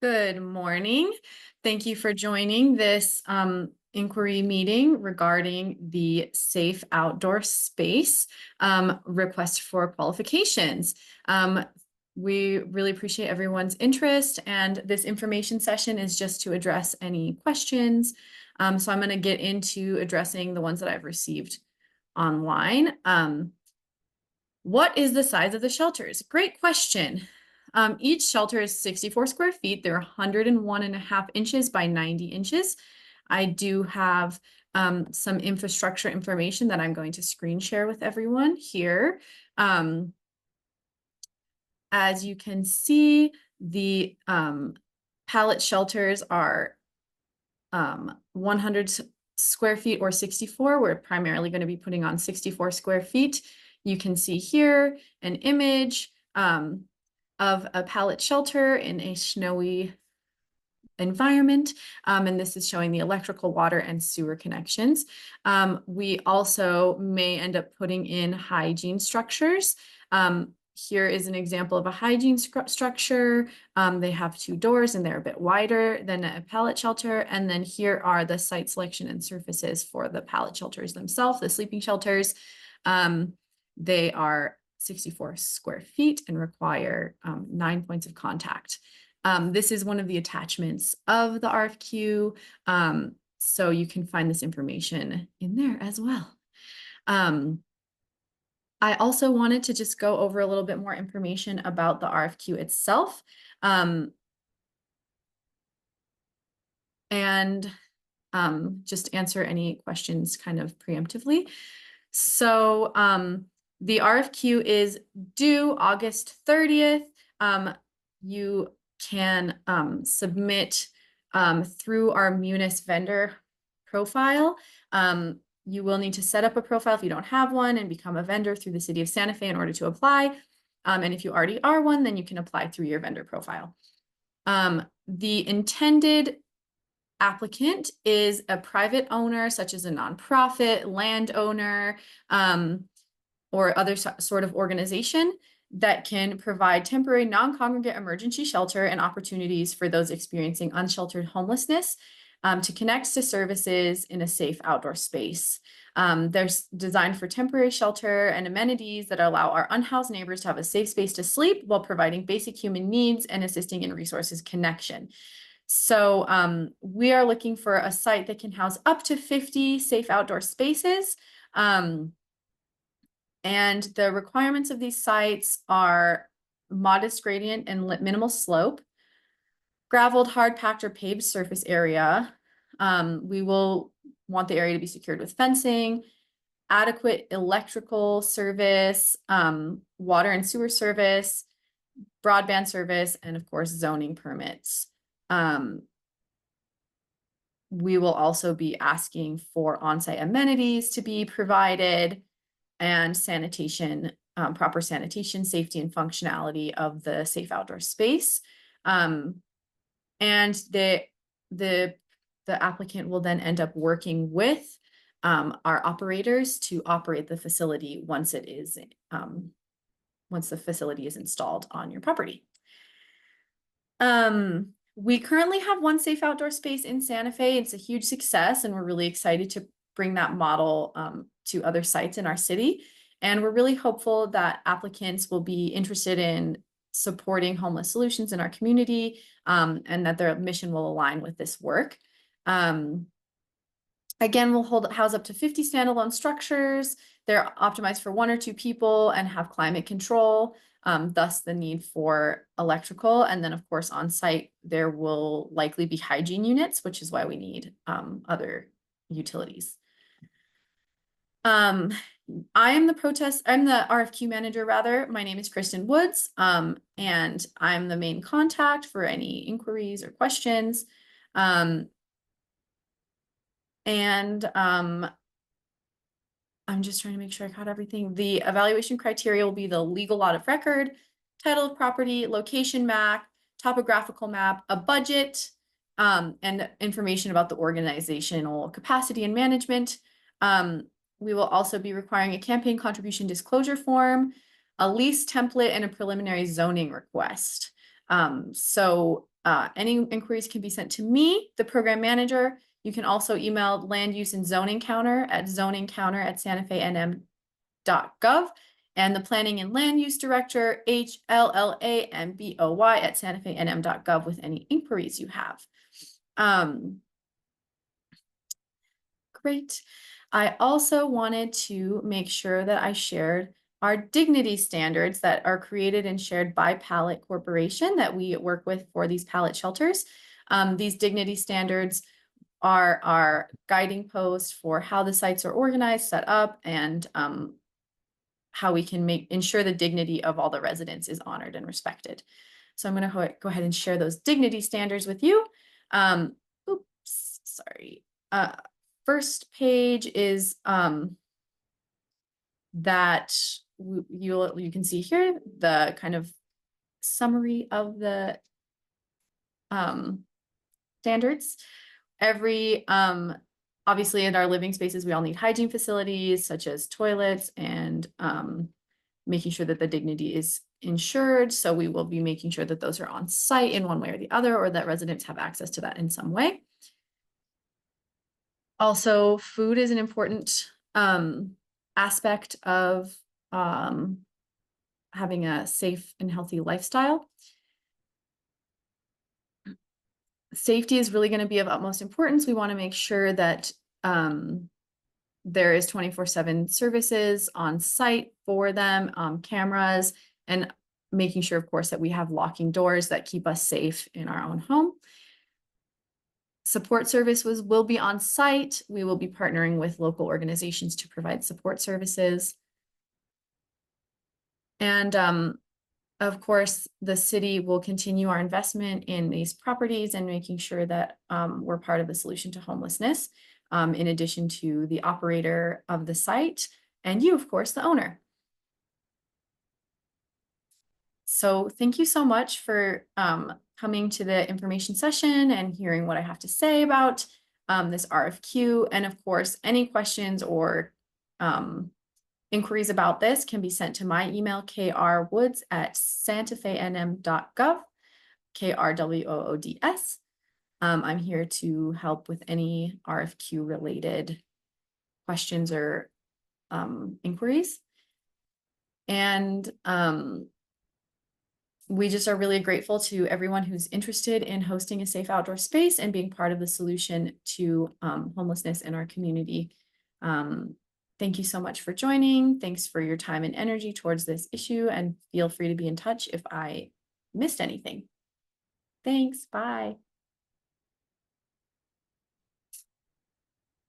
Good morning. Thank you for joining this inquiry meeting regarding the safe outdoor space request for qualifications. We really appreciate everyone's interest, and this information session is just to address any questions. So I'm going to get into addressing the ones that I've received online. What is the size of the shelters? Great question. Each shelter is 64 square feet. They're 101.5 inches by 90 inches. I do have some infrastructure information that I'm going to screen share with everyone here. As you can see, the pallet shelters are 100 square feet or 64. We're primarily going to be putting on 64 square feet. You can see here an image of a pallet shelter in a snowy environment. And this is showing the electrical, water, and sewer connections. We also may end up putting in hygiene structures. Here is an example of a hygiene structure. They have two doors and they're a bit wider than a pallet shelter. And then here are the site selection and surfaces for the pallet shelters themselves, the sleeping shelters. They are 64 square feet and require 9 points of contact. This is one of the attachments of the RFQ. So you can find this information in there as well. I also wanted to just go over a little bit more information about the RFQ itself. And just answer any questions kind of preemptively. So the RFQ is due August 30th. You can submit through our Munis vendor profile. You will need to set up a profile if you don't have one and become a vendor through the city of Santa Fe in order to apply. And if you already are one, then you can apply through your vendor profile. The intended applicant is a private owner, such as a nonprofit, landowner, or other sort of organization that can provide temporary non-congregate emergency shelter and opportunities for those experiencing unsheltered homelessness to connect to services in a safe outdoor space. They're designed for temporary shelter and amenities that allow our unhoused neighbors to have a safe space to sleep while providing basic human needs and assisting in resources connection. So we are looking for a site that can house up to 50 safe outdoor spaces. And the requirements of these sites are modest gradient and minimal slope, graveled, hard packed, or paved surface area. We will want the area to be secured with fencing, adequate electrical service, water and sewer service, broadband service, and of course, zoning permits. We will also be asking for on-site amenities to be provided and sanitation, proper sanitation, safety, and functionality of the safe outdoor space. And the applicant will then end up working with our operators to operate the facility once it is once the facility is installed on your property. We currently have one safe outdoor space in Santa Fe. It's a huge success, and we're really excited to bring that model to other sites in our city. And we're really hopeful that applicants will be interested in supporting homeless solutions in our community, and that their mission will align with this work. Again, we'll house up to 50 standalone structures. They're optimized for 1 or 2 people and have climate control. Thus the need for electrical. And then of course on site, there will likely be hygiene units, which is why we need other utilities. I'm the RFQ manager rather. My name is Kristen Woods, and I'm the main contact for any inquiries or questions. I'm just trying to make sure I caught everything. The evaluation criteria will be the legal lot of record, title of property, location map, topographical map, a budget, and information about the organizational capacity and management. We will also be requiring a campaign contribution disclosure form, a lease template, and a preliminary zoning request. So any inquiries can be sent to me, the program manager. You can also email land use and zoning counter at zoningcounter@santafenm.gov and the planning and land use director, HLLAMBOY@santafenm.gov with any inquiries you have. Great. I also wanted to make sure that I shared our dignity standards that are created and shared by Pallet Corporation that we work with for these pallet shelters. These dignity standards are our guiding post for how the sites are organized, set up, and how we can ensure the dignity of all the residents is honored and respected. So I'm going to go ahead and share those dignity standards with you. Oops, sorry. First page is that you can see here the kind of summary of the standards. Obviously in our living spaces, we all need hygiene facilities such as toilets and making sure that the dignity is ensured. So we will be making sure that those are on site in one way or the other, or that residents have access to that in some way. Also, food is an important aspect of having a safe and healthy lifestyle. Safety is really going to be of utmost importance. We want to make sure that there is 24/7 services on site for them, cameras, and making sure, of course, that we have locking doors that keep us safe in our own home. Support services will be on site. We will be partnering with local organizations to provide support services. And of course, the city will continue our investment in these properties and making sure that we're part of the solution to homelessness, in addition to the operator of the site and you, of course, the owner. So thank you so much for coming to the information session and hearing what I have to say about this RFQ. And of course, any questions or inquiries about this can be sent to my email, krwoods@santafenm.gov, KRWOODS. I'm here to help with any RFQ related questions or inquiries. And we just are really grateful to everyone who's interested in hosting a safe outdoor space and being part of the solution to homelessness in our community. Thank you so much for joining. Thanks for your time and energy towards this issue, and feel free to be in touch if I missed anything. Thanks. Bye.